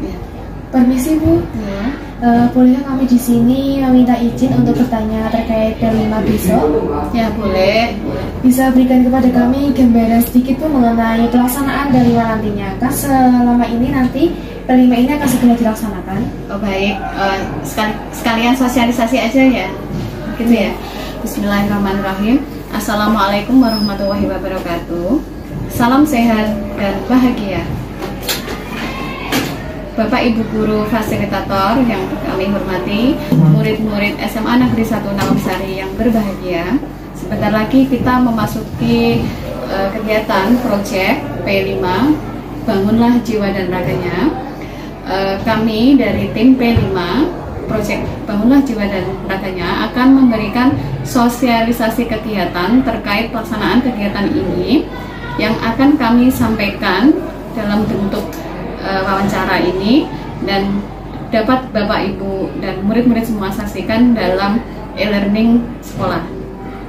Ya. Permisi Bu, Ya. bolehkah kami di sini meminta izin untuk bertanya terkait P5 besok? Ya, boleh. Bisa berikan kepada kami gambaran sedikit Bu mengenai pelaksanaan P5 nantinya? Kan selama ini nanti P5 ini akan segera dilaksanakan. Oh, baik. Sekalian sosialisasi aja ya. Gitu ya. Bismillahirrahmanirrahim. Assalamualaikum warahmatullahi wabarakatuh. Salam sehat dan bahagia. Bapak Ibu Guru Fasilitator yang kami hormati, murid-murid SMA Negeri 1 Nalamsari yang berbahagia. Sebentar lagi kita memasuki kegiatan proyek P5 Bangunlah Jiwa dan Raganya. Kami dari tim P5 proyek Bangunlah Jiwa dan Raganya akan memberikan sosialisasi kegiatan terkait pelaksanaan kegiatan ini yang akan kami sampaikan dalam bentuk wawancara ini dan dapat Bapak Ibu dan murid-murid semua saksikan dalam e-learning sekolah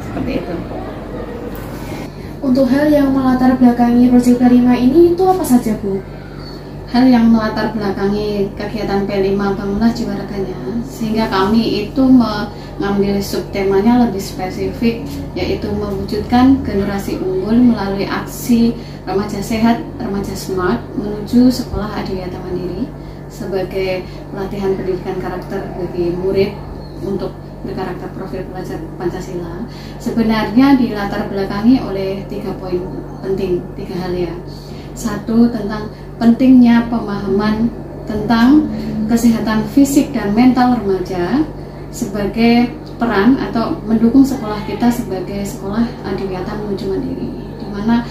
seperti itu. Untuk hal yang melatar belakangi proyek P5 ini itu apa saja Bu? Hal yang melatar belakangi kegiatan P5 Bangunlah Jiwa Raganya sehingga kami itu mengambil subtemanya lebih spesifik, yaitu mewujudkan generasi unggul melalui aksi remaja sehat, remaja smart menuju sekolah adiwiyata mandiri sebagai pelatihan pendidikan karakter bagi murid untuk berkarakter profil pelajar Pancasila. Sebenarnya dilatar belakangi oleh 3 poin penting, 3 hal ya. 1, tentang pentingnya pemahaman tentang kesehatan fisik dan mental remaja sebagai peran atau mendukung sekolah kita sebagai sekolah adiwiyata menuju mandiri, di mana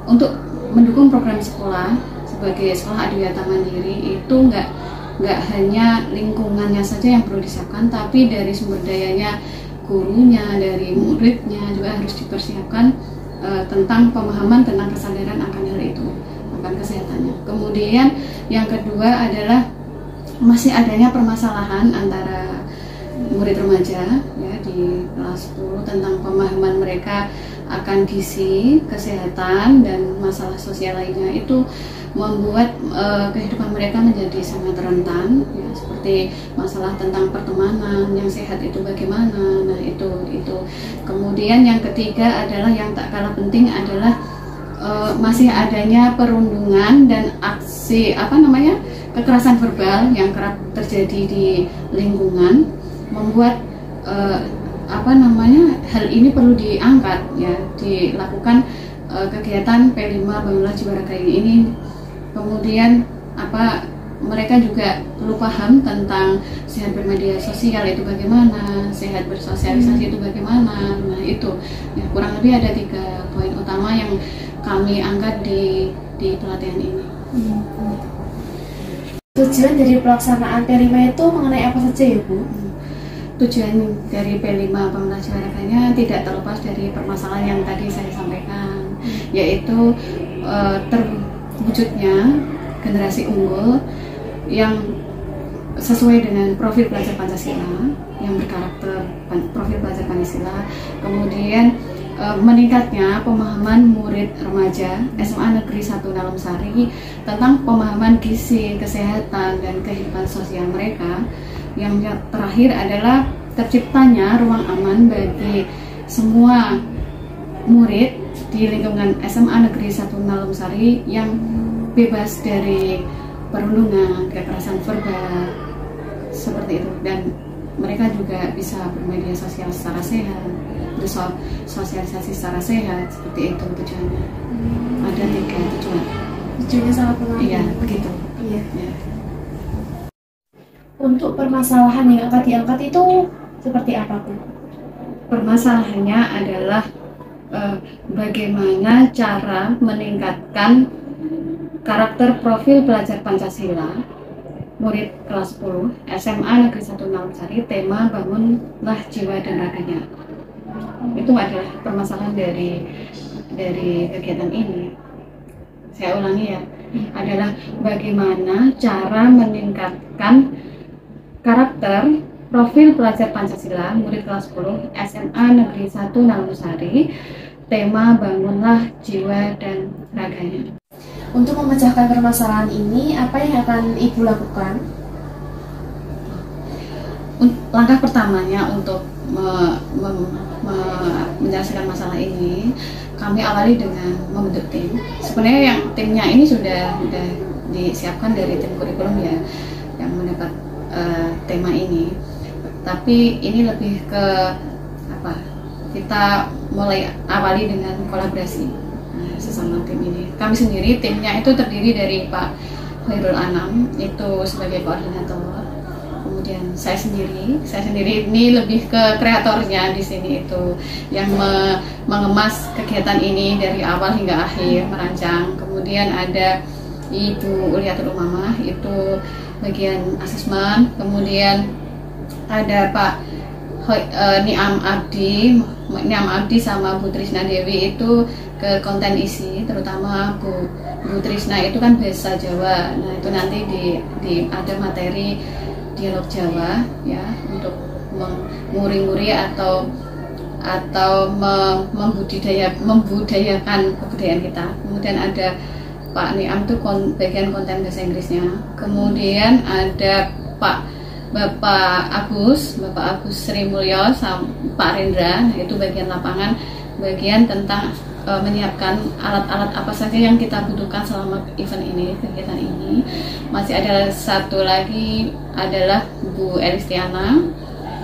untuk mendukung program sekolah sebagai sekolah adiwiyata mandiri itu nggak hanya lingkungannya saja yang perlu disiapkan, tapi dari sumber dayanya, gurunya, dari muridnya juga harus dipersiapkan tentang pemahaman tentang kesadaran akan hal itu, akan kesehatannya. Kemudian yang kedua adalah masih adanya permasalahan antara murid remaja ya di kelas 10 tentang pemahaman mereka akan gizi, kesehatan dan masalah sosial lainnya, itu membuat kehidupan mereka menjadi sangat rentan ya, seperti masalah tentang pertemanan yang sehat itu bagaimana. Nah, itu. Kemudian yang ketiga adalah yang tak kalah penting adalah masih adanya perundungan dan aksi kekerasan verbal yang kerap terjadi di lingkungan, membuat hal ini perlu diangkat ya, dilakukan kegiatan P5 Bangunlah Jiwa Raganya ini. Kemudian mereka juga perlu paham tentang sehat bermedia sosial itu bagaimana, sehat bersosialisasi itu bagaimana. Nah, itu ya, kurang lebih ada 3 poin utama yang kami angkat di pelatihan ini. Tujuan dari pelaksanaan P5 itu mengenai apa saja ya Bu? Tujuan dari P5 Bangunlah Jiwa Raganya tidak terlepas dari permasalahan yang tadi saya sampaikan, yaitu terwujudnya generasi unggul yang sesuai dengan profil pelajar Pancasila, yang berkarakter profil pelajar Pancasila. Kemudian meningkatnya pemahaman murid remaja SMA Negeri 1 Nalamsari tentang pemahaman gizi, kesehatan, dan kehidupan sosial mereka. Yang terakhir adalah terciptanya ruang aman bagi semua murid di lingkungan SMA Negeri 1 Nalamsari yang bebas dari perundungan, kekerasan verbal, seperti itu, dan mereka juga bisa bermedia sosial secara sehat, bersosialisasi secara sehat, seperti itu tujuannya. Ada 3 tujuan. Tujuannya sangat menarik. Iya, begitu. Iya. Ya. Untuk permasalahan yang akan diangkat itu seperti apa Bu? Permasalahannya adalah bagaimana cara meningkatkan karakter profil pelajar Pancasila murid kelas 10 SMA Negeri 1 Nalamsari, tema Bangunlah Jiwa dan Raganya. Itu adalah permasalahan dari kegiatan ini. Saya ulangi ya, adalah bagaimana cara meningkatkan karakter profil pelajar Pancasila murid kelas 10 SMA Negeri 1 Nalamsari, tema Bangunlah Jiwa dan Raganya. Untuk memecahkan permasalahan ini, apa yang akan Ibu lakukan? Langkah pertamanya untuk menyelesaikan masalah ini, kami awali dengan membentuk tim. Sebenarnya yang timnya ini sudah disiapkan dari tim kurikulum ya, yang mendapat tema ini. Tapi ini lebih ke apa? Kita mulai awali dengan kolaborasi sesama tim ini. Kami sendiri timnya itu terdiri dari Pak Khairul Anam itu sebagai koordinator. Kemudian saya sendiri ini lebih ke kreatornya di sini itu yang mengemas kegiatan ini dari awal hingga akhir merancang. Kemudian ada Ibu Uliatul Umamah itu bagian asesmen. Kemudian ada Pak Niam Abdi sama Bu Trisna Dewi itu ke konten isi, terutama Bu Trisna itu kan bahasa Jawa. Nah itu nanti ada materi dialog Jawa ya untuk menguri-nguri atau membudayakan kebudayaan kita. Kemudian ada Pak Niam itu bagian konten bahasa Inggrisnya. Kemudian ada Bapak Agus Sri Mulyo sama Pak Rendra, itu bagian lapangan, bagian tentang menyiapkan alat-alat apa saja yang kita butuhkan selama event ini, kegiatan ini. Masih ada satu lagi adalah Bu Elistiana.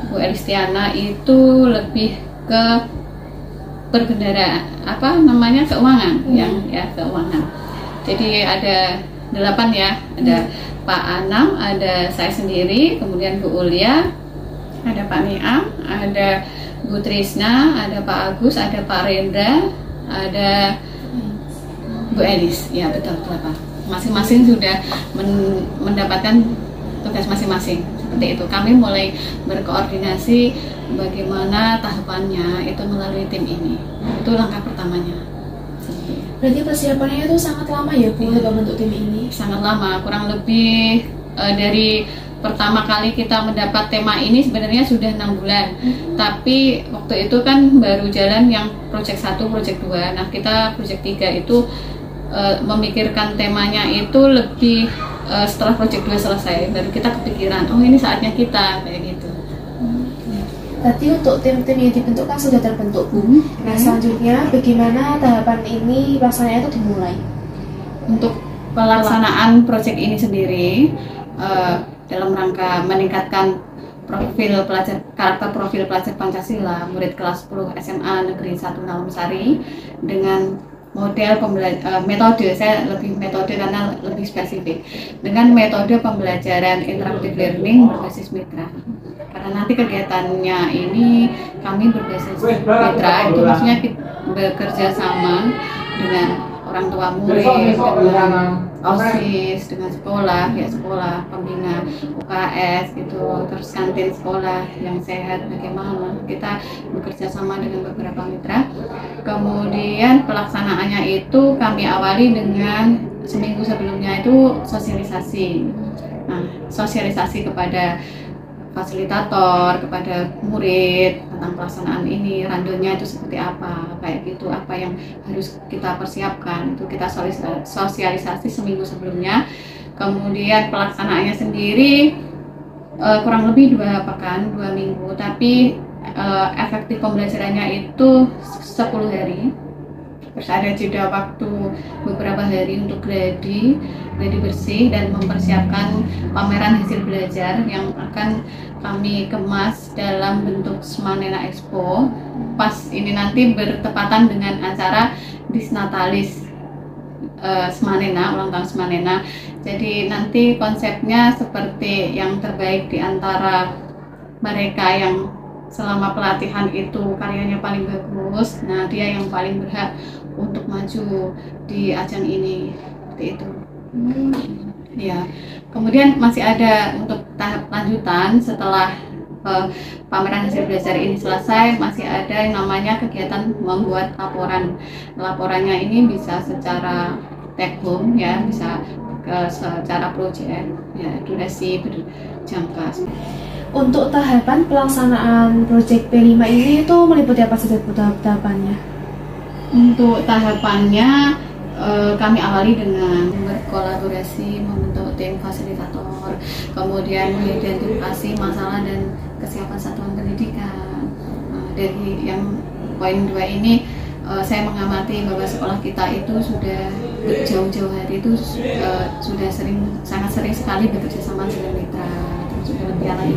Bu Elistiana itu lebih ke berbendara keuangan ya keuangan. Jadi ada 8 ya, ada Pak Anam, ada saya sendiri, kemudian Bu Ulia, ada Pak Niam, ada Bu Trisna, ada Pak Agus, ada Pak Rendra, ada Bu Elis, ya betul Pak. Masing-masing sudah mendapatkan tugas masing-masing. Seperti itu. Kami mulai berkoordinasi bagaimana tahapannya itu melalui tim ini. Itu langkah pertamanya. Berarti persiapannya itu sangat lama ya Bu untuk membentuk tim ini? Sangat lama, kurang lebih dari pertama kali kita mendapat tema ini sebenarnya sudah 6 bulan. Tapi waktu itu kan baru jalan yang project 1, project 2. Nah kita project 3 itu memikirkan temanya itu lebih setelah project 2 selesai, baru kita kepikiran, oh ini saatnya kita, kayak gitu. Tadi untuk tim-tim yang dibentuk kan sudah terbentuk Bu. Nah selanjutnya bagaimana tahapan ini pelaksanaannya itu dimulai? Untuk pelaksanaan proyek ini sendiri dalam rangka meningkatkan karakter profil pelajar Pancasila murid kelas 10 SMA Negeri 1 Naumsari dengan model metode, saya lebih metode karena lebih spesifik, dengan metode pembelajaran interactive learning berbasis mitra. Karena nanti kegiatannya ini kami berbasis mitra, itu maksudnya kita bekerja sama dengan orang tua murid, dengan OSIS, dengan sekolah, pembina UKS gitu, terus kantin sekolah yang sehat, bagaimana kita bekerja sama dengan beberapa mitra. Kemudian pelaksanaannya itu kami awali dengan seminggu sebelumnya itu sosialisasi. Nah, sosialisasi kepada fasilitator, kepada murid tentang pelaksanaan ini, rundown-nya itu seperti apa, kayak gitu, apa yang harus kita persiapkan, itu kita sosialisasi seminggu sebelumnya. Kemudian pelaksanaannya sendiri kurang lebih 2 pekan, 2 minggu, tapi efektif pembelajarannya itu 10 hari. Terus ada jeda waktu beberapa hari untuk gladi bersih dan mempersiapkan pameran hasil belajar yang akan kami kemas dalam bentuk Smanena Expo. Pas ini nanti bertepatan dengan acara Disnatalis Smanena, ulang tahun Smanena. Jadi nanti konsepnya seperti yang terbaik di antara mereka yang selama pelatihan itu karyanya paling bagus, nah dia yang paling berhak untuk maju di ajang ini, seperti itu. Ya, kemudian masih ada untuk tahap lanjutan setelah pameran hasil belajar ini selesai, masih ada yang namanya kegiatan membuat laporan. Laporannya ini bisa secara take home ya, bisa secara proyek ya, durasi berjangka. Untuk tahapan pelaksanaan proyek P5 ini itu meliputi apa saja tahapannya? Untuk tahapannya kami awali dengan berkolaborasi, membentuk tim fasilitator, kemudian mengidentifikasi masalah dan kesiapan satuan pendidikan. Dari yang poin 2 ini, saya mengamati bahwa sekolah kita itu sudah jauh-jauh hari itu sudah sangat sering sekali bekerja sama dengan mitra, terus juga lebih lagi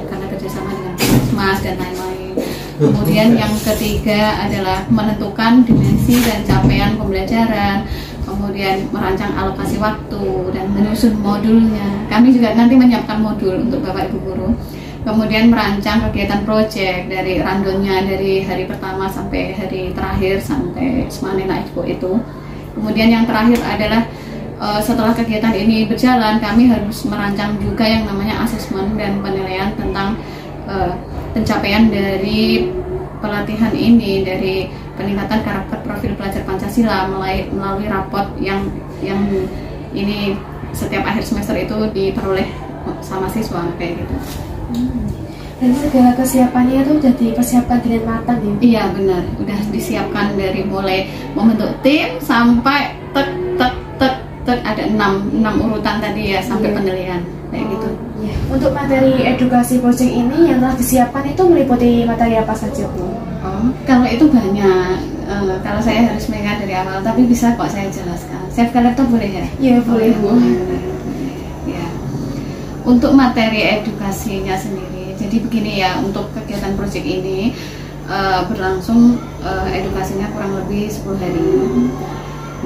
karena kerjasama dengan Puskesmas dan lain-lain. Kemudian yang ketiga adalah menentukan dimensi dan capaian pembelajaran, kemudian merancang alokasi waktu dan menyusun modulnya. Kami juga nanti menyiapkan modul untuk Bapak Ibu guru. Kemudian merancang kegiatan proyek dari rundownnya dari hari pertama sampai hari terakhir sampai Semanena Expo itu. Kemudian yang terakhir adalah setelah kegiatan ini berjalan, kami harus merancang juga yang namanya asesmen dan penilaian tentang pencapaian dari pelatihan ini, dari peningkatan karakter profil pelajar Pancasila melalui raport yang ini setiap akhir semester itu diperoleh sama siswa kayak gitu. Dan segala kesiapannya itu sudah dipersiapkan dengan matang ya? Iya benar, udah disiapkan dari mulai membentuk tim sampai tek ada 6 urutan tadi ya sampai penilaian kayak gitu. Ya. Untuk materi edukasi proyek ini yang telah disiapkan itu meliputi materi apa saja Bu? Kalau itu banyak, kalau saya harus mengingat dari awal, tapi bisa kok saya jelaskan. Safeguard laptop boleh ya? Iya boleh Bu. Ya. Untuk materi edukasinya sendiri, jadi begini ya, untuk kegiatan proyek ini berlangsung edukasinya kurang lebih 10 hari.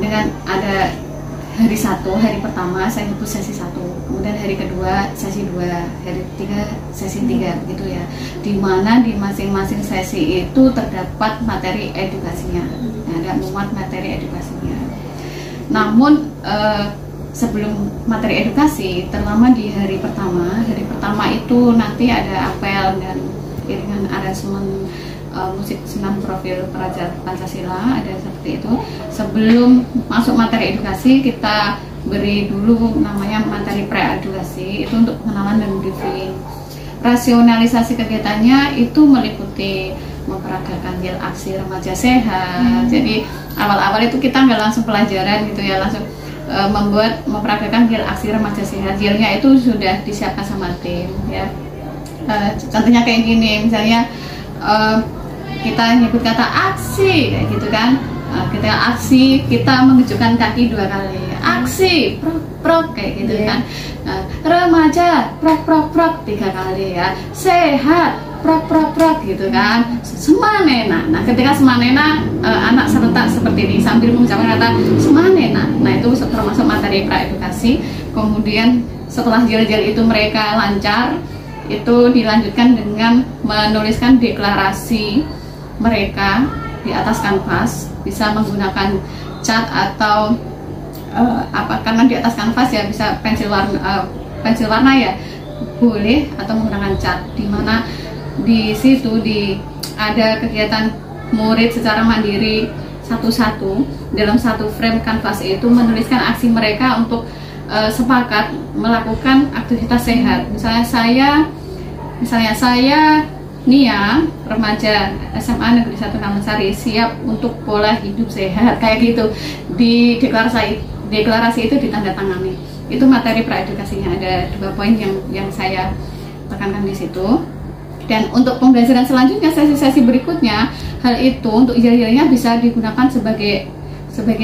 Dengan ada hari 1, hari pertama saya sebut sesi 1, kemudian hari kedua sesi 2, hari 3 sesi 3 gitu ya. Dimana di masing-masing sesi itu terdapat materi edukasinya, ada muat materi edukasinya. Namun sebelum materi edukasi, terutama di hari pertama itu nanti ada apel dan iringan aransemen musik senam profil pelajar Pancasila, ada seperti itu. Sebelum masuk materi edukasi, kita beri dulu namanya materi pre-edukasi, itu untuk pengenalan dan briefing. Rasionalisasi kegiatannya itu meliputi memperagakan yel aksi remaja sehat. Jadi awal-awal itu kita nggak langsung pelajaran gitu ya, langsung memperagakan yel aksi remaja sehat. Yelnya itu sudah disiapkan sama tim ya. Contohnya kayak gini, misalnya kita nyebut kata aksi kayak gitu kan. Kita aksi, kita menunjukkan kaki 2 kali, aksi prok kayak gitu kan. Remaja prok 3 kali ya, sehat prok gitu kan. Semanena. Nah ketika semanena anak serentak seperti ini sambil mengucapkan kata semanena, nah itu termasuk materi praedukasi. Kemudian setelah jel-jel itu mereka lancar, itu dilanjutkan dengan menuliskan deklarasi mereka di atas kanvas, bisa menggunakan cat atau karena di atas kanvas ya bisa pensil warna ya boleh, atau menggunakan cat. Dimana di situ ada kegiatan murid secara mandiri satu-satu dalam satu frame kanvas itu menuliskan aksi mereka untuk sepakat melakukan aktivitas sehat. Misalnya saya Nia, remaja SMA Negeri 1 Taman-Sari, siap untuk pola hidup sehat kayak gitu. Di deklarasi itu ditandatangani. Itu materi praedukasinya, ada 2 poin yang saya tekankan di situ. Dan untuk pembelajaran selanjutnya, sesi-sesi berikutnya, hal itu untuk yel-yelnya bisa digunakan sebagai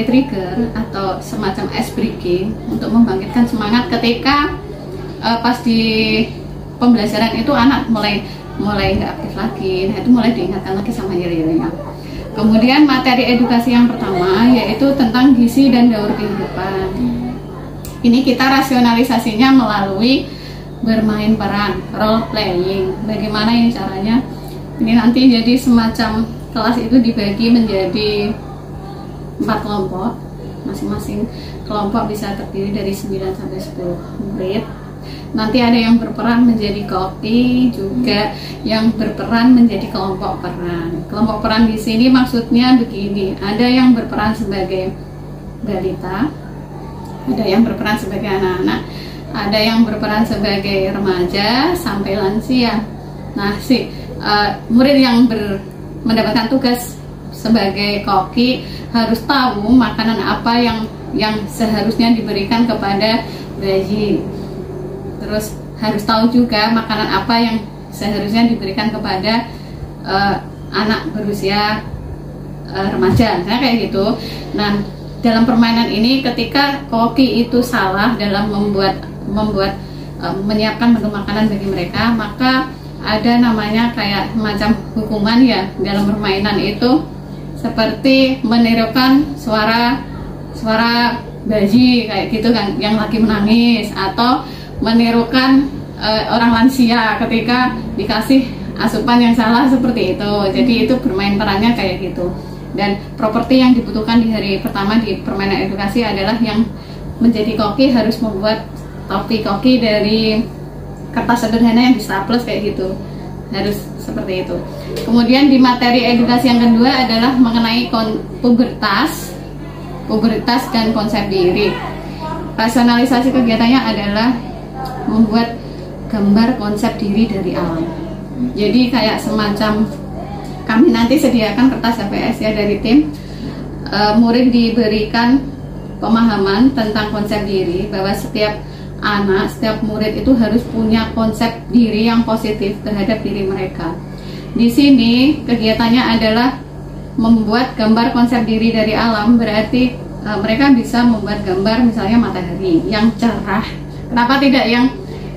trigger atau semacam ice breaking untuk membangkitkan semangat ketika pas di pembelajaran itu anak mulai nggak aktif lagi. Nah itu mulai diingatkan lagi sama yel-yelnya. Kemudian materi edukasi yang pertama yaitu tentang gizi dan daur kehidupan. Ini kita rasionalisasinya melalui bermain peran, role playing. Bagaimana ini caranya? Ini nanti jadi semacam kelas itu dibagi menjadi 4 kelompok. Masing-masing kelompok bisa terdiri dari 9 sampai 10 murid. Nanti ada yang berperan menjadi koki, juga yang berperan menjadi kelompok peran. Kelompok peran di sini maksudnya begini, ada yang berperan sebagai balita, ada yang berperan sebagai anak-anak, ada yang berperan sebagai remaja sampai lansia. Nah, murid yang mendapatkan tugas sebagai koki harus tahu makanan apa yang seharusnya diberikan kepada bayi. Terus harus tahu juga makanan apa yang seharusnya diberikan kepada anak berusia remaja, misalnya kayak gitu. Nah, dalam permainan ini ketika koki itu salah dalam menyiapkan menu makanan bagi mereka, maka ada namanya kayak macam hukuman ya dalam permainan itu, seperti menirukan suara bayi kayak gitu kan yang lagi menangis, atau menirukan orang lansia ketika dikasih asupan yang salah seperti itu. Jadi itu bermain perannya kayak gitu. Dan properti yang dibutuhkan di hari pertama di permainan edukasi adalah yang menjadi koki harus membuat topi koki dari kertas sederhana yang distaples kayak gitu, harus seperti itu. Kemudian di materi edukasi yang kedua adalah mengenai pubertas dan konsep diri. Rasionalisasi kegiatannya adalah membuat gambar konsep diri dari alam. Jadi kayak semacam kami nanti sediakan kertas HPS ya dari tim, murid diberikan pemahaman tentang konsep diri, bahwa setiap murid itu harus punya konsep diri yang positif terhadap diri mereka. Di sini kegiatannya adalah membuat gambar konsep diri dari alam, berarti mereka bisa membuat gambar misalnya matahari yang cerah. Kenapa tidak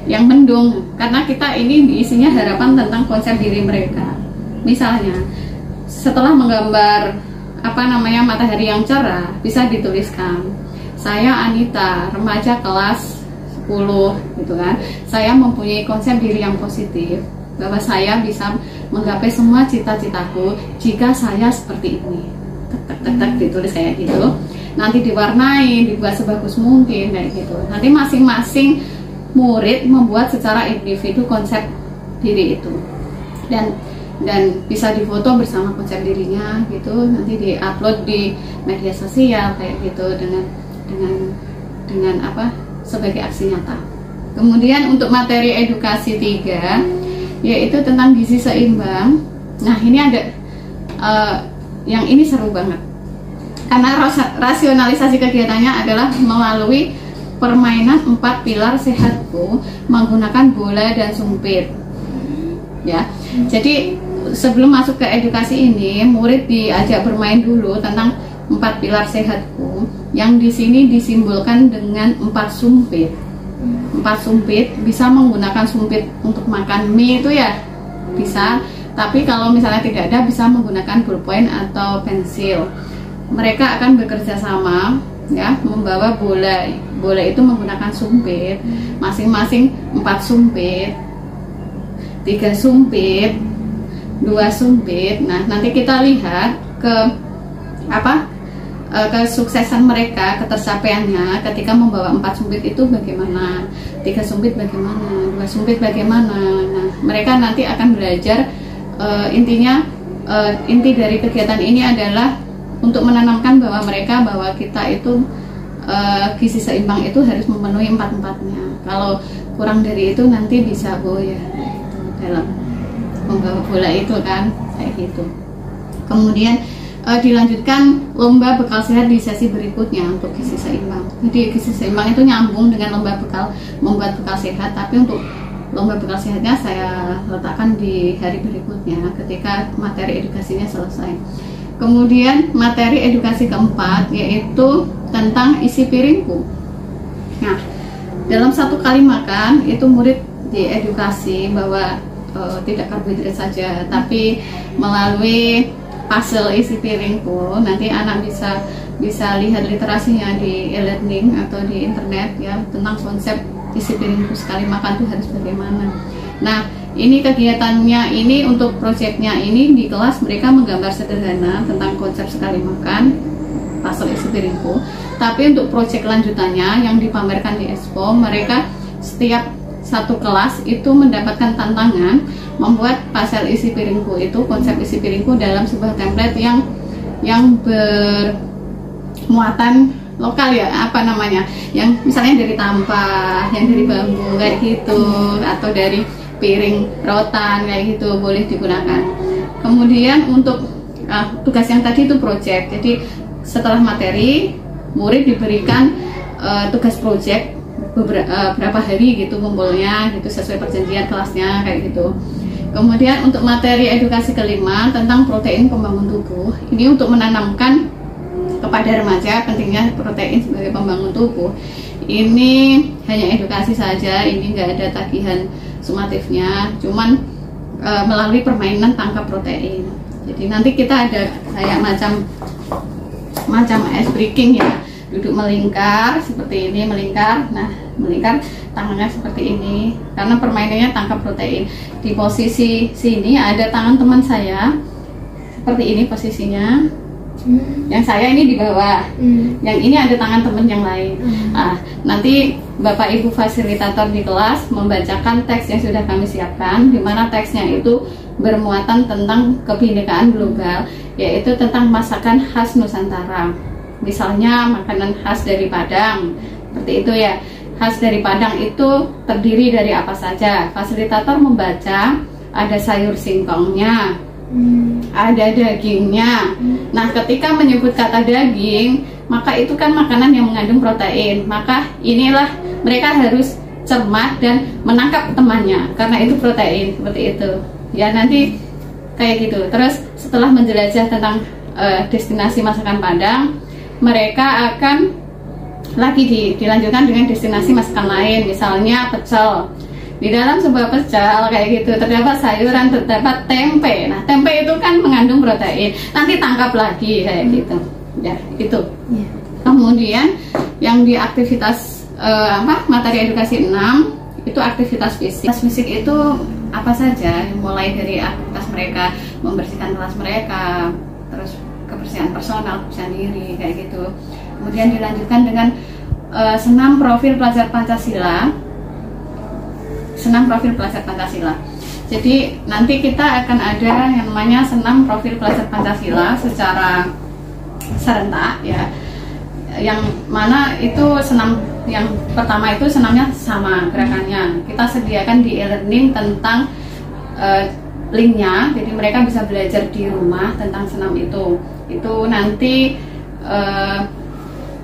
yang mendung? Karena kita ini isinya harapan tentang konsep diri mereka. Misalnya setelah menggambar matahari yang cerah, bisa dituliskan, saya Anita, remaja kelas 10 gitu kan. Saya mempunyai konsep diri yang positif, bahwa saya bisa menggapai semua cita-citaku jika saya seperti ini. Tek ditulis kayak gitu. Nanti diwarnai, dibuat sebagus mungkin kayak gitu. Nanti masing-masing murid membuat secara individu konsep diri itu. Dan bisa difoto bersama konsep dirinya gitu, nanti diupload di media sosial kayak gitu dengan sebagai aksi nyata. Kemudian untuk materi edukasi 3 yaitu tentang gizi seimbang. Nah, ini ada yang ini seru banget karena rasionalisasi kegiatannya adalah melalui permainan 4 pilar sehatku menggunakan bola dan sumpit ya. Jadi sebelum masuk ke edukasi ini, murid diajak bermain dulu tentang 4 pilar sehatku, yang di sini disimbolkan dengan 4 sumpit. 4 sumpit, bisa menggunakan sumpit untuk makan mie itu ya bisa, tapi kalau misalnya tidak ada bisa menggunakan ballpoint atau pensil. Mereka akan bekerja sama ya, membawa bola itu menggunakan sumpit, masing-masing 4 sumpit, 3 sumpit, 2 sumpit. Nah, nanti kita lihat kesuksesan mereka, ketercapaiannya ketika membawa 4 sumpit itu bagaimana, 3 sumpit bagaimana, 2 sumpit bagaimana. Nah, mereka nanti akan belajar inti dari kegiatan ini adalah untuk menanamkan bahwa kita itu gizi seimbang itu harus memenuhi 4-4-nya. Kalau kurang dari itu nanti bisa goyah dalam membawa bola itu kan kayak gitu. Kemudian dilanjutkan lomba bekal sehat di sesi berikutnya untuk gizi seimbang. Jadi gizi seimbang itu nyambung dengan lomba membuat bekal sehat, tapi untuk lomba bekal sehatnya saya letakkan di hari berikutnya ketika materi edukasinya selesai. Kemudian materi edukasi keempat yaitu tentang isi piringku. Nah, dalam 1 kali makan itu murid diedukasi bahwa tidak karbohidrat saja, tapi melalui puzzle isi piringku. Nanti anak bisa lihat literasinya di e-learning atau di internet ya tentang konsep isi piringku sekali makan itu harus bagaimana. Nah, ini kegiatannya ini untuk proyeknya ini di kelas mereka menggambar sederhana tentang konsep sekali makan puzzle isi piringku. Tapi untuk proyek lanjutannya yang dipamerkan di Expo, mereka setiap 1 kelas itu mendapatkan tantangan membuat puzzle isi piringku itu, konsep isi piringku dalam sebuah template yang bermuatan lokal ya, yang misalnya dari tampah, yang dari bambu kayak gitu, atau dari piring rotan kayak gitu boleh digunakan. Kemudian untuk tugas yang tadi itu project. Jadi setelah materi, murid diberikan tugas project berapa hari gitu kumpulnya gitu sesuai perjanjian kelasnya kayak gitu. Kemudian untuk materi edukasi kelima tentang protein pembangun tubuh, ini untuk menanamkan kepada remaja pentingnya protein sebagai pembangun tubuh. Ini hanya edukasi saja, ini nggak ada tagihan sumatifnya, cuman melalui permainan tangkap protein. Jadi nanti kita ada kayak macam ice breaking ya, duduk melingkar seperti ini, melingkar. Nah, melingkar tangannya seperti ini karena permainannya tangkap protein. Di posisi sini ada tangan teman saya seperti ini posisinya. Yang saya ini di bawah, yang ini ada tangan teman yang lain. Nah, nanti Bapak Ibu fasilitator di kelas membacakan teks yang sudah kami siapkan, di mana teksnya itu bermuatan tentang kebinekaan global, yaitu tentang masakan khas Nusantara. Misalnya makanan khas dari Padang, seperti itu ya. Khas dari Padang itu terdiri dari apa saja? Fasilitator membaca, ada sayur singkongnya, ada dagingnya. Nah, ketika menyebut kata daging, maka itu kan makanan yang mengandung protein. Maka inilah mereka harus cermat dan menangkap temannya karena itu protein, seperti itu. Ya, nanti kayak gitu. Terus setelah menjelajah tentang destinasi masakan Padang, mereka akan lagi dilanjutkan dengan destinasi masakan lain, misalnya pecel. Di dalam sebuah pecel kayak gitu terdapat sayuran, terdapat tempe. Nah, tempe itu kan mengandung protein. Nanti tangkap lagi kayak gitu. Ya, itu. Kemudian yang di aktivitas materi edukasi 6 itu aktivitas fisik. Aktivitas fisik itu apa saja? Mulai dari aktivitas mereka membersihkan kelas mereka, terus kebersihan personal, kebersihan diri kayak gitu. Kemudian dilanjutkan dengan senam profil pelajar Pancasila. Senam profil pelajar Pancasila. Jadi nanti kita akan ada yang namanya senam profil pelajar Pancasila secara serentak ya. Yang mana itu senam yang pertama itu senamnya sama gerakannya. Kita sediakan di e-learning tentang linknya, jadi mereka bisa belajar di rumah tentang senam itu. Itu nanti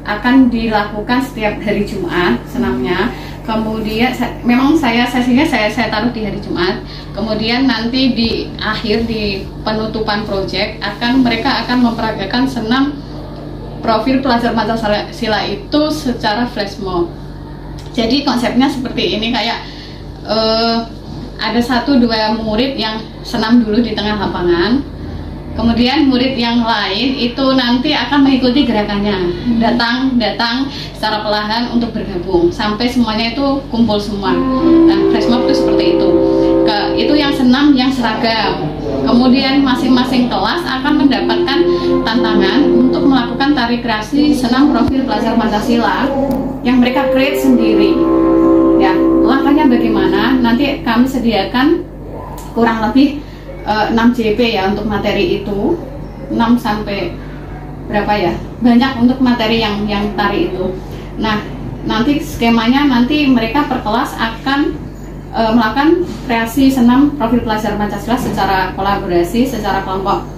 akan dilakukan setiap hari Jumat senamnya. Kemudian memang sesinya saya taruh di hari Jumat. Kemudian nanti di akhir di penutupan proyek mereka akan memperagakan senam profil pelajar Pancasila itu secara flash mob. Jadi konsepnya seperti ini, kayak ada 1-2 murid yang senam dulu di tengah lapangan. Kemudian murid yang lain itu nanti akan mengikuti gerakannya, datang secara perlahan untuk bergabung sampai semuanya itu kumpul semua. Dan flash mob itu seperti itu. Itu yang senam yang seragam. Kemudian masing-masing kelas akan mendapatkan tantangan untuk melakukan tari kreasi senam profil pelajar Pancasila yang mereka create sendiri. Ya, langkahnya bagaimana? Nanti kami sediakan kurang lebih 6 JP ya untuk materi itu, 6 sampai berapa ya, banyak untuk materi yang tari itu. Nah, nanti skemanya nanti mereka per kelas akan melakukan kreasi senam profil pelajar Pancasila secara kolaborasi, secara kelompok.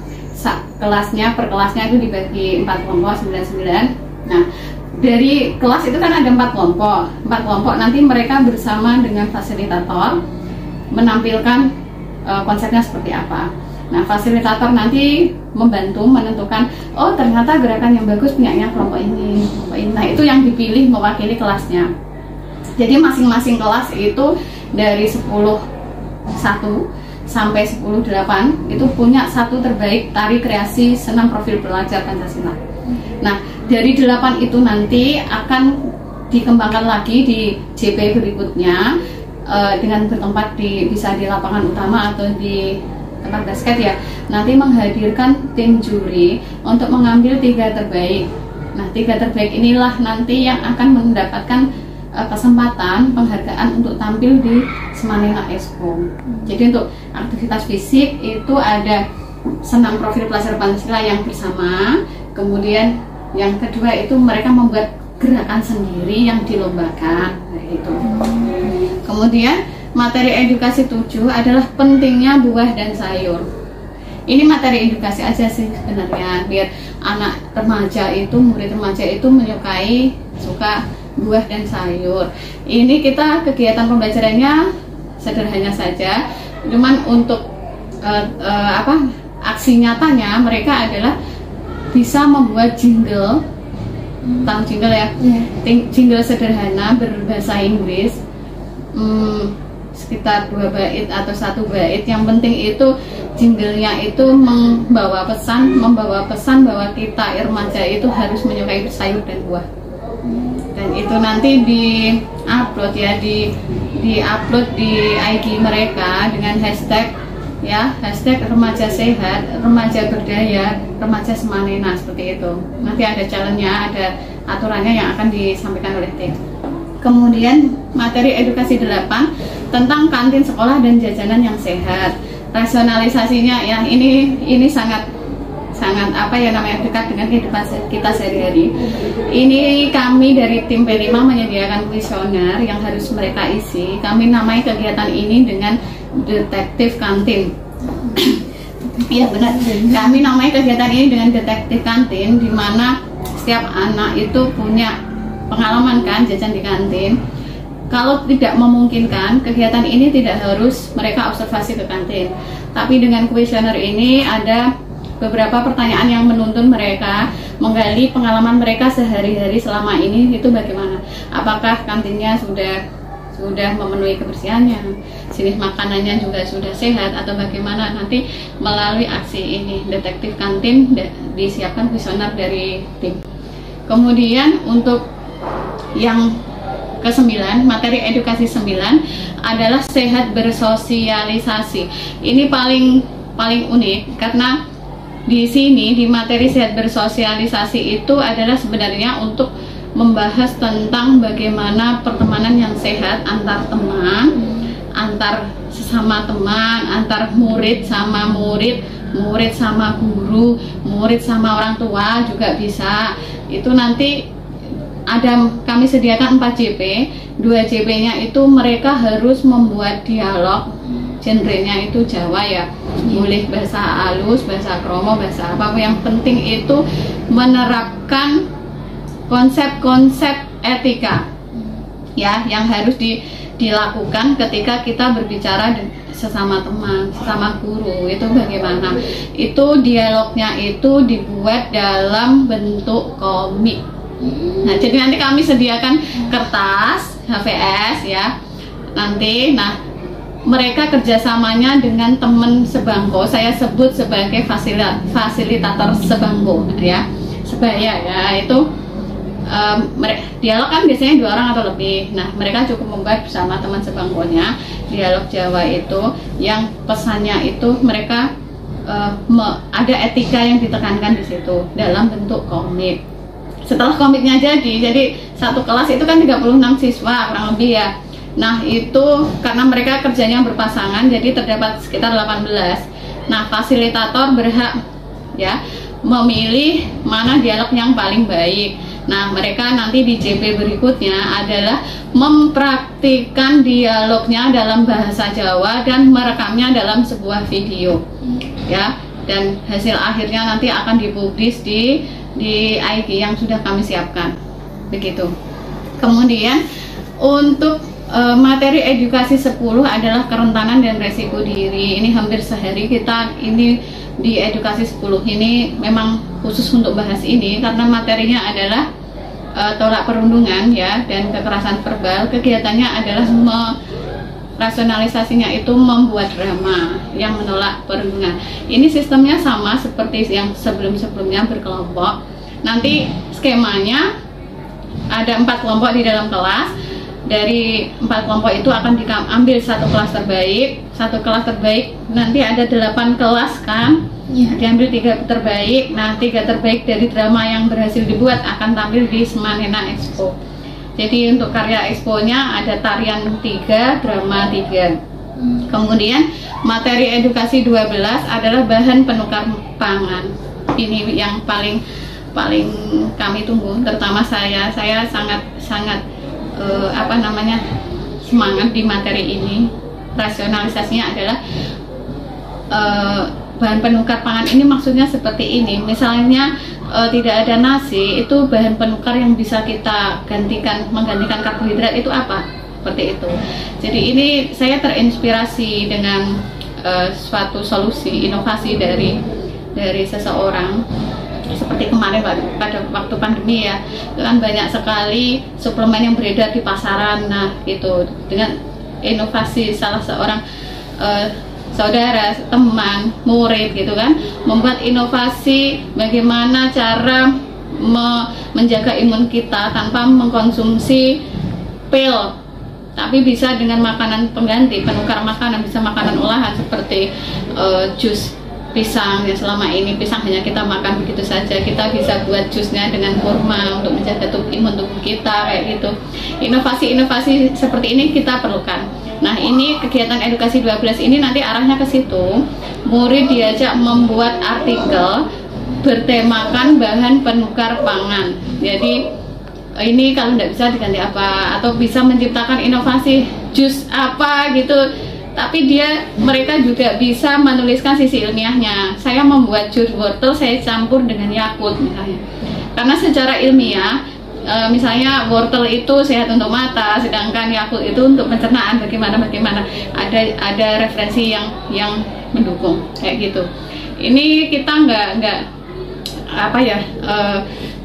Kelasnya per kelasnya itu dibagi 4 kelompok 9-9. Nah, dari kelas itu kan ada 4 kelompok. 4 kelompok nanti mereka bersama dengan fasilitator menampilkan konsepnya seperti apa. Nah, fasilitator nanti membantu menentukan, oh ternyata gerakan yang bagus punyanya kelompok ini, kelompok ini. Nah, itu yang dipilih mewakili kelasnya. Jadi masing-masing kelas itu dari 10-1 sampai 10-8 itu punya satu terbaik tari kreasi senam profil pelajar Pancasila. Nah, dari 8 itu nanti akan dikembangkan lagi di JP berikutnya dengan bertempat bisa di lapangan utama atau di tempat basket ya. Nanti menghadirkan tim juri untuk mengambil 3 terbaik. Nah, 3 terbaik inilah nanti yang akan mendapatkan kesempatan penghargaan untuk tampil di Semanila Expo. Jadi untuk aktivitas fisik itu ada senam profil pelajar Pancasila yang bersama. Kemudian yang kedua itu mereka membuat gerakan sendiri yang dilombakan gitu. Kemudian materi edukasi 7 adalah pentingnya buah dan sayur. Ini materi edukasi aja sih sebenarnya, biar anak remaja itu, murid remaja itu menyukai, suka buah dan sayur. Ini kita kegiatan pembelajarannya sederhana saja, cuman untuk aksi nyatanya mereka adalah bisa membuat jingle, tahu jingle ya? Jingle sederhana berbahasa Inggris, sekitar 2 bait atau 1 bait. Yang penting itu jinglenya itu membawa pesan bahwa kita remaja itu harus menyukai sayur dan buah. Dan itu nanti di-upload ya, di-upload di IG mereka dengan hashtag ya, hashtag remaja sehat, remaja berdaya, remaja semanena, seperti itu. Nanti ada challenge-nya, ada aturannya yang akan disampaikan oleh tim. Kemudian materi edukasi 8 tentang kantin sekolah dan jajanan yang sehat. Rasionalisasinya ya, ini sangat dekat dengan kehidupan kita sehari-hari. Ini kami dari tim P5 menyediakan kuesioner yang harus mereka isi. Kami namai kegiatan ini dengan detektif kantin. Iya benar. Kami namai kegiatan ini dengan detektif kantin, di mana setiap anak itu punya pengalaman kan jajan di kantin. Kalau tidak memungkinkan, kegiatan ini tidak harus mereka observasi ke kantin. Tapi dengan kuesioner ini ada beberapa pertanyaan yang menuntun mereka menggali pengalaman mereka sehari-hari selama ini itu bagaimana. Apakah kantinnya sudah memenuhi kebersihannya, jenis makanannya juga sudah sehat, atau bagaimana. Nanti melalui aksi ini detektif kantin disiapkan kuesioner dari tim. Kemudian untuk yang ke-9, materi edukasi 9 adalah sehat bersosialisasi. Ini paling unik karena di sini di materi sehat bersosialisasi itu adalah sebenarnya untuk membahas tentang bagaimana pertemanan yang sehat antar teman, antar sesama teman, antar murid sama murid, murid sama guru, murid sama orang tua juga bisa. Itu nanti kami sediakan 4 JP. 2 JP-nya itu mereka harus membuat dialog, genrenya itu Jawa ya, boleh bahasa halus, bahasa kromo, bahasa apa. Yang penting itu menerapkan konsep-konsep etika ya, yang harus dilakukan ketika kita berbicara sesama teman, sesama guru. Itu bagaimana? Itu dialognya itu dibuat dalam bentuk komik. Nah, jadi nanti kami sediakan kertas HVS ya. Nanti, mereka kerjasamanya dengan teman sebangko. Saya sebut sebagai fasilitator sebangko ya, sebaya ya. Itu dialog kan biasanya 2 orang atau lebih. Nah, mereka cukup membuat bersama teman sebangkonya dialog Jawa itu, yang pesannya itu mereka ada etika yang ditekankan di situ dalam bentuk komik. Setelah komiknya jadi satu kelas itu kan 36 siswa kurang lebih ya. Nah, itu karena mereka kerjanya berpasangan, jadi terdapat sekitar 18. Nah, fasilitator berhak ya memilih mana dialog yang paling baik. Nah, mereka nanti di JP berikutnya adalah mempraktikkan dialognya dalam bahasa Jawa dan merekamnya dalam sebuah video ya. Dan hasil akhirnya nanti akan dipublish di IG yang sudah kami siapkan, begitu. Kemudian untuk materi edukasi 10 adalah kerentanan dan resiko diri. Ini hampir sehari kita ini di edukasi 10 ini memang khusus untuk bahas ini karena materinya adalah tolak perundungan ya dan kekerasan verbal. Kegiatannya adalah rasionalisasinya itu membuat drama yang menolak perundungan. Ini sistemnya sama seperti yang sebelum-sebelumnya berkelompok. Nanti skemanya ada 4 kelompok di dalam kelas. Dari 4 kelompok itu akan diambil 1 kelas terbaik. 1 kelas terbaik nanti ada 8 kelas kan ya. Diambil 3 terbaik. Nah, 3 terbaik dari drama yang berhasil dibuat akan tampil di Semanena Expo. Jadi untuk karya exponya ada tarian 3, drama 3. Kemudian materi edukasi 12 adalah bahan penukar pangan. Ini yang paling kami tunggu, terutama saya sangat semangat di materi ini. Rasionalisasinya adalah bahan penukar pangan ini maksudnya seperti ini. Misalnya tidak ada nasi, itu bahan penukar yang bisa kita menggantikan karbohidrat itu apa? Seperti itu. Jadi ini saya terinspirasi dengan suatu solusi inovasi dari seseorang. Seperti kemarin pada waktu pandemi ya, kan banyak sekali suplemen yang beredar di pasaran. Nah gitu, dengan inovasi salah seorang saudara, teman, murid gitu kan, membuat inovasi bagaimana cara menjaga imun kita tanpa mengkonsumsi pil, tapi bisa dengan makanan pengganti, penukar makanan, bisa makanan olahan seperti jus pisang. Ya selama ini pisang hanya kita makan begitu saja, kita bisa buat jusnya dengan kurma untuk menjaga imun tubuh kita kayak gitu. Inovasi-inovasi seperti ini kita perlukan. Nah ini kegiatan edukasi 12 ini nanti arahnya ke situ. Murid diajak membuat artikel bertemakan bahan penukar pangan. Jadi ini kalau tidak bisa diganti apa, atau bisa menciptakan inovasi jus apa gitu, tapi mereka juga bisa menuliskan sisi ilmiahnya. Saya membuat jus wortel, saya campur dengan Yakult misalnya, karena secara ilmiah misalnya wortel itu sehat untuk mata, sedangkan Yakult itu untuk pencernaan. Bagaimana ada referensi yang mendukung kayak gitu. Ini kita nggak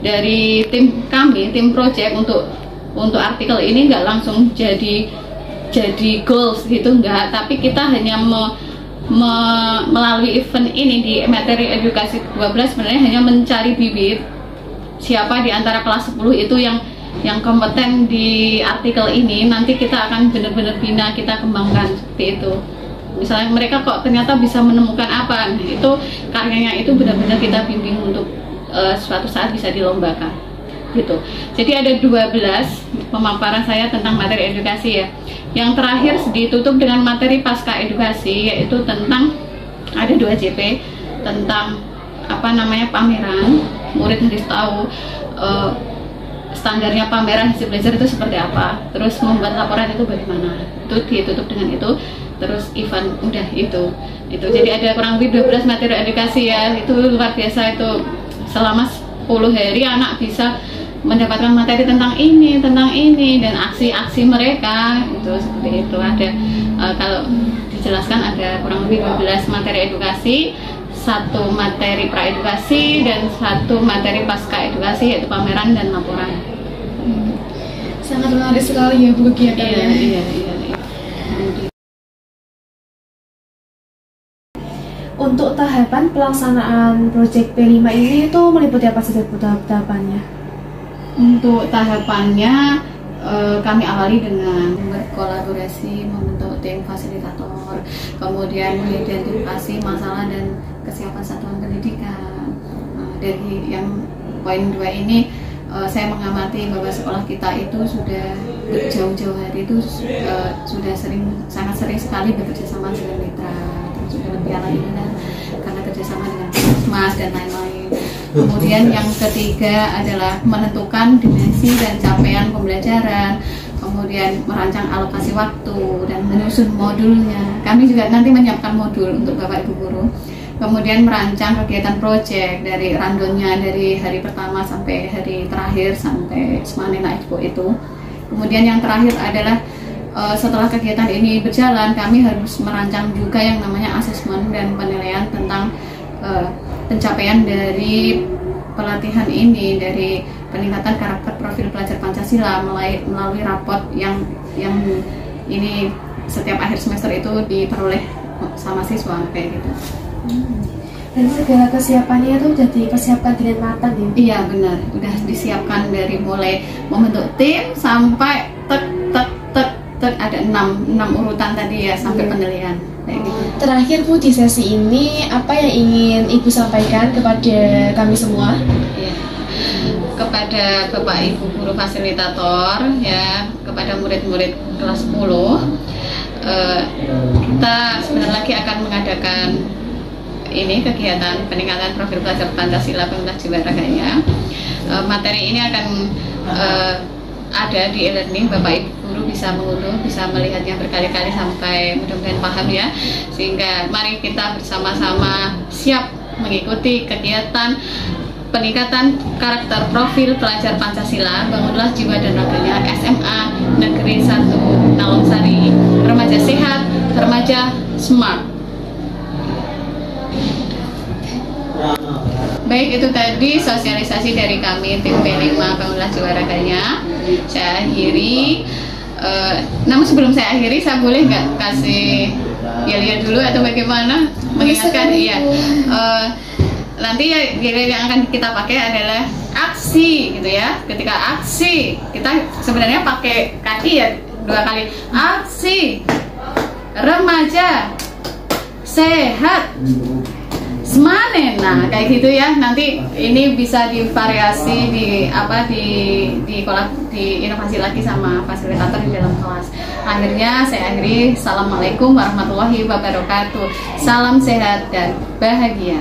dari tim kami, tim project untuk artikel ini nggak langsung jadi goals gitu, enggak, tapi kita hanya melalui event ini di materi edukasi 12 sebenarnya hanya mencari bibit siapa di antara kelas 10 itu yang kompeten di artikel ini. Nanti kita akan benar-benar bina, kita kembangkan seperti itu. Misalnya mereka kok ternyata bisa menemukan apa, nah, itu karyanya itu benar-benar kita bimbing untuk suatu saat bisa dilombakan gitu. Jadi ada 12 pemaparan saya tentang materi edukasi ya. Yang terakhir ditutup dengan materi pasca edukasi, yaitu tentang ada 2 JP tentang pameran. Murid harus tahu standarnya pameran hasil belajar itu seperti apa, terus membuat laporan itu bagaimana. Itu ditutup dengan itu. Terus event udah itu. Jadi ada kurang lebih 12 materi edukasi ya. Itu luar biasa, itu selama 10 hari anak bisa mendapatkan materi tentang ini dan aksi-aksi mereka itu seperti itu. Ada kalau dijelaskan ada kurang lebih 12 materi edukasi, 1 materi praedukasi dan 1 materi pasca edukasi, yaitu pameran dan laporan. Sangat menarik sekali ya Bu kegiatannya. Iya. Untuk tahapan pelaksanaan proyek P5 ini itu meliputi apa saja tahapannya? Untuk tahapannya kami awali dengan berkolaborasi, membentuk tim fasilitator, kemudian mengidentifikasi masalah dan kesiapan satuan pendidikan. Dari yang poin 2 ini saya mengamati bahwa sekolah kita itu sudah jauh-jauh hari itu sudah sangat sering sekali bekerja sama dengan mitra, terus juga Piala Indah karena kerjasama dengan Puskesmas dan lain-lain. Kemudian yang ketiga adalah menentukan dimensi dan capaian pembelajaran, kemudian merancang alokasi waktu dan menyusun modulnya. Kami juga nanti menyiapkan modul untuk Bapak Ibu guru. Kemudian merancang kegiatan proyek dari rundownnya dari hari pertama sampai hari terakhir sampai Semanena Expo itu. Kemudian yang terakhir adalah setelah kegiatan ini berjalan, kami harus merancang juga yang namanya asesmen dan penilaian tentang pencapaian dari pelatihan ini, dari peningkatan karakter profil pelajar Pancasila melalui raport yang ini setiap akhir semester itu diperoleh sama siswa kayak gitu. Dan segala kesiapannya itu sudah dipersiapkan dengan matang ya? Iya benar, udah disiapkan dari mulai membentuk tim sampai ada 6 urutan tadi ya sampai penilaian kayak gitu. Terakhir Bu, di sesi ini apa yang ingin Ibu sampaikan kepada kami semua? Ya, kepada Bapak Ibu guru fasilitator ya, kepada murid-murid kelas 10, kita sebentar lagi akan mengadakan ini kegiatan peningkatan profil pelajar Pancasila Pemda Jiwa Raganya. Materi ini akan ada di e-learning. Bapak Ibu guru bisa mengunduh, bisa melihatnya berkali-kali sampai mudah-mudahan paham ya. Sehingga mari kita bersama-sama siap mengikuti kegiatan peningkatan karakter profil pelajar Pancasila, bangunlah jiwa dan raganya SMA Negeri 1 Nalungsari, remaja sehat, remaja smart. Baik, itu tadi sosialisasi dari kami tim P5 bangunlah jiwa raganya. Saya akhiri. Namun sebelum saya akhiri, saya boleh nggak kasih lihat dulu atau bagaimana mengingatkan? Iya. Nanti yang akan kita pakai adalah aksi gitu ya. Ketika aksi, kita sebenarnya pakai kaki ya 2 kali. Aksi, remaja, sehat, semanen. Nah, kayak gitu ya. Nanti ini bisa divariasi diinovasi lagi sama fasilitator di dalam kelas. Akhirnya saya akhiri. Assalamualaikum warahmatullahi wabarakatuh. Salam sehat dan bahagia.